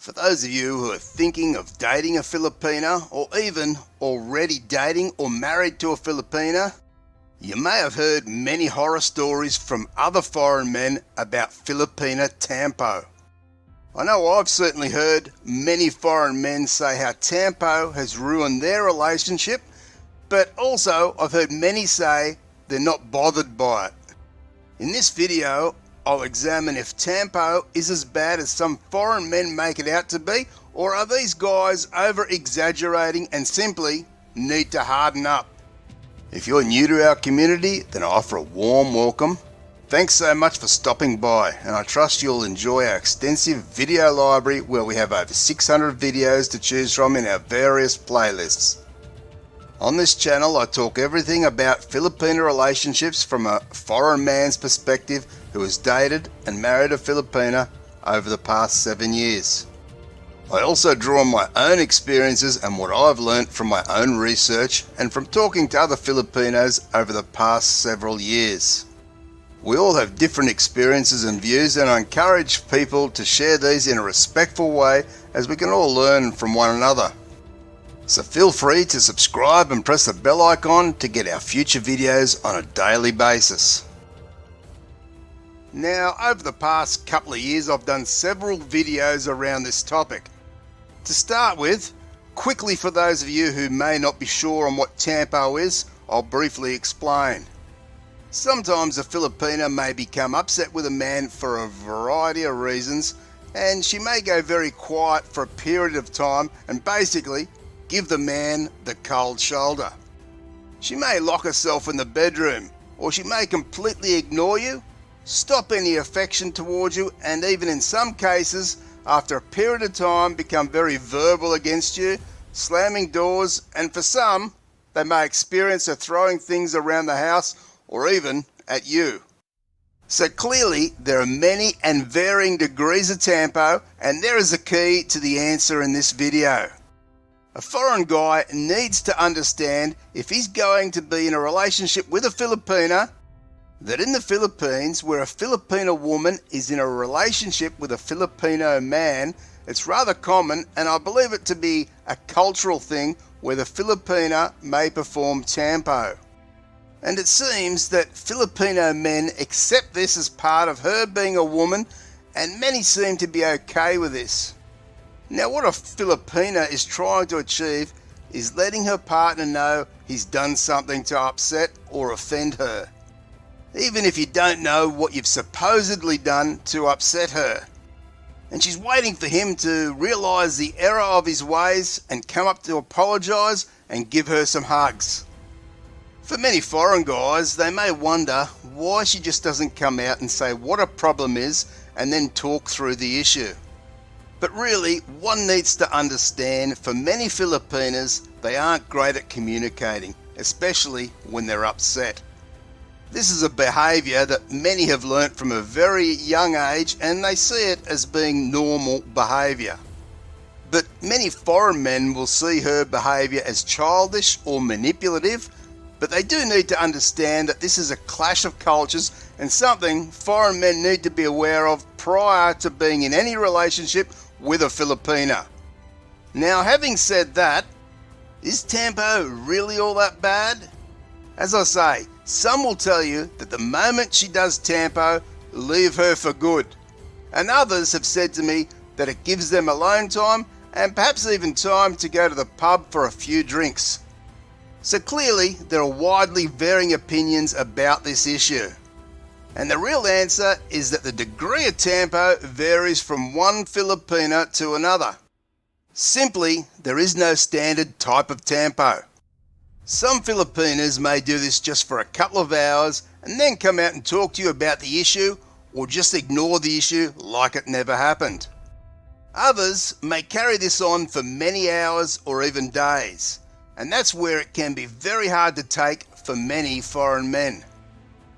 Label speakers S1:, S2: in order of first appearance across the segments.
S1: For those of you who are thinking of dating a Filipina, or even already dating or married to a Filipina, you may have heard many horror stories from other foreign men about Filipina Tampo. I know I've certainly heard many foreign men say how Tampo has ruined their relationship, but also I've heard many say they're not bothered by it. In this video, I'll examine if Tampo is as bad as some foreign men make it out to be, or are these guys over-exaggerating and simply need to harden up. If you're new to our community, then I offer a warm welcome. Thanks so much for stopping by, and I trust you'll enjoy our extensive video library where we have over 600 videos to choose from in our various playlists. On this channel, I talk everything about Filipina relationships from a foreign man's perspective who has dated and married a Filipina over the past 7 years. I also draw on my own experiences and what I've learnt from my own research and from talking to other Filipinos over the past several years. We all have different experiences and views, and I encourage people to share these in a respectful way as we can all learn from one another. So feel free to subscribe and press the bell icon to get our future videos on a daily basis. Now, over the past couple of years, I've done several videos around this topic. To start with, quickly for those of you who may not be sure on what Tampo is, I'll briefly explain. Sometimes a Filipina may become upset with a man for a variety of reasons, and she may go very quiet for a period of time and basically give the man the cold shoulder. She may lock herself in the bedroom, or she may completely ignore you, stop any affection towards you, and even in some cases, after a period of time, become very verbal against you, slamming doors, and for some, they may experience her throwing things around the house or even at you. So clearly, there are many and varying degrees of Tampo, and there is a key to the answer in this video. A foreign guy needs to understand, if he's going to be in a relationship with a Filipina, that in the Philippines, where a Filipina woman is in a relationship with a Filipino man, it's rather common, and I believe it to be a cultural thing, where the Filipina may perform Tampo. And it seems that Filipino men accept this as part of her being a woman, and many seem to be okay with this. Now, what a Filipina is trying to achieve is letting her partner know he's done something to upset or offend her, even if you don't know what you've supposedly done to upset her. And she's waiting for him to realise the error of his ways and come up to apologise and give her some hugs. For many foreign guys, they may wonder why she just doesn't come out and say what a problem is and then talk through the issue. But really, one needs to understand, for many Filipinas, they aren't great at communicating, especially when they're upset. This is a behaviour that many have learnt from a very young age, and they see it as being normal behaviour. But many foreign men will see her behaviour as childish or manipulative, but they do need to understand that this is a clash of cultures and something foreign men need to be aware of prior to being in any relationship with a Filipina. Now, having said that, is Tampo really all that bad? As I say, some will tell you that the moment she does Tampo, leave her for good. And others have said to me that it gives them alone time and perhaps even time to go to the pub for a few drinks. So clearly, there are widely varying opinions about this issue. And the real answer is that the degree of Tampo varies from one Filipina to another. Simply, there is no standard type of Tampo. Some Filipinas may do this just for a couple of hours and then come out and talk to you about the issue, or just ignore the issue like it never happened. Others may carry this on for many hours or even days, and that's where it can be very hard to take for many foreign men.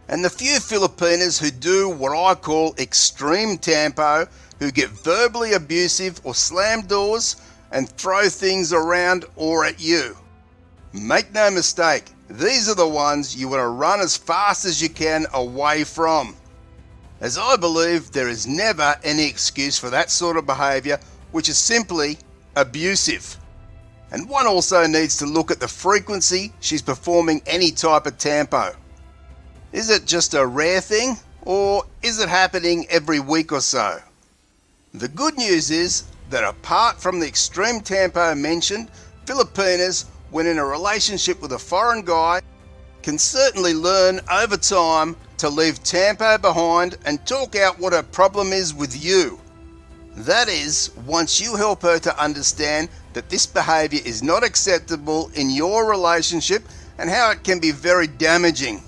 S1: And the few Filipinas who do what I call extreme Tampo, who get verbally abusive or slam doors and throw things around or at you, make no mistake, these are the ones you want to run as fast as you can away from. As I believe there is never any excuse for that sort of behaviour which is simply abusive. And one also needs to look at the frequency she's performing any type of tampo. Is it just a rare thing, or is it happening every week or so? The good news is that apart from the extreme tampo mentioned, Filipinas, when in a relationship with a foreign guy, can certainly learn over time to leave tampo behind and talk out what her problem is with you. That is, once you help her to understand that this behaviour is not acceptable in your relationship and how it can be very damaging.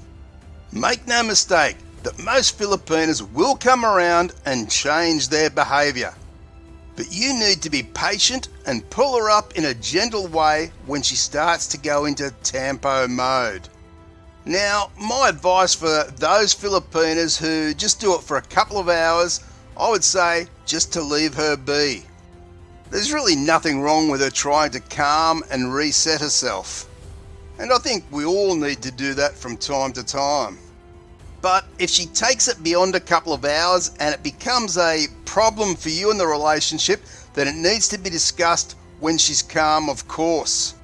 S1: Make no mistake that most Filipinas will come around and change their behaviour. But you need to be patient and pull her up in a gentle way when she starts to go into tampo mode. Now, my advice for those Filipinas who just do it for a couple of hours, I would say just to leave her be. There's really nothing wrong with her trying to calm and reset herself. And I think we all need to do that from time to time. But if she takes it beyond a couple of hours and it becomes a problem for you in the relationship, then it needs to be discussed when she's calm, of course.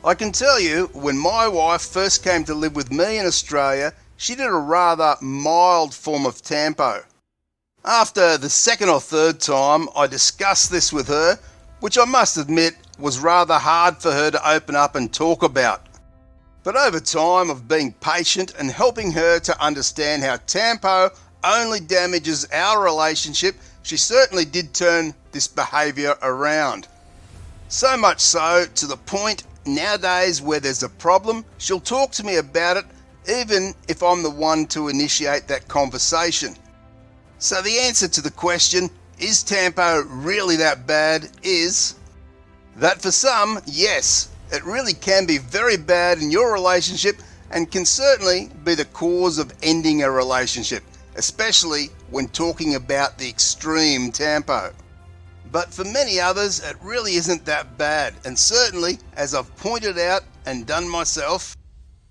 S1: I can tell you, when my wife first came to live with me in Australia, she did a rather mild form of tampo. After the second or third time I discussed this with her, which I must admit was rather hard for her to open up and talk about. But over time of being patient and helping her to understand how tampo only damages our relationship, she certainly did turn this behaviour around. So much so to the point nowadays where there's a problem, she'll talk to me about it even if I'm the one to initiate that conversation. So the answer to the question, is tampo really that bad, is that for some, yes, it really can be very bad in your relationship and can certainly be the cause of ending a relationship, especially when talking about the extreme tampo. But for many others, it really isn't that bad, and certainly, as I've pointed out and done myself,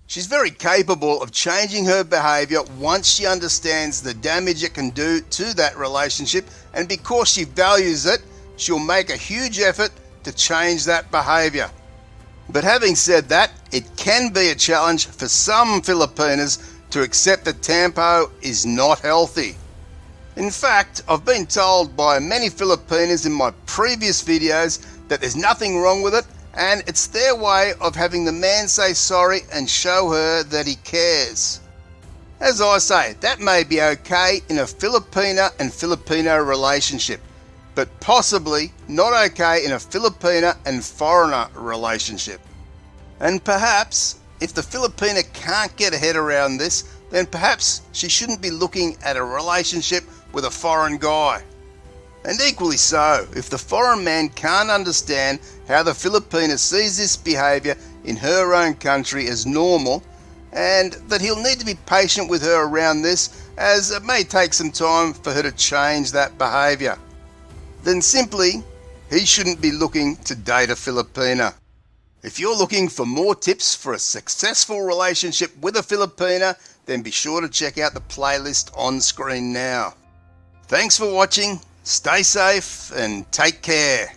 S1: she's very capable of changing her behaviour once she understands the damage it can do to that relationship, and because she values it, she'll make a huge effort to change that behaviour. But having said that, it can be a challenge for some Filipinas to accept that tampo is not healthy. In fact, I've been told by many Filipinas in my previous videos that there's nothing wrong with it, and it's their way of having the man say sorry and show her that he cares. As I say, that may be okay in a Filipina and Filipino relationship, but possibly not okay in a Filipina and foreigner relationship. And perhaps, if the Filipina can't get her head around this, then perhaps she shouldn't be looking at a relationship with a foreign guy. And equally so, if the foreign man can't understand how the Filipina sees this behaviour in her own country as normal, and that he'll need to be patient with her around this, as it may take some time for her to change that behaviour, then simply he shouldn't be looking to date a Filipina. If you're looking for more tips for a successful relationship with a Filipina, then be sure to check out the playlist on screen now. Thanks for watching, stay safe and take care.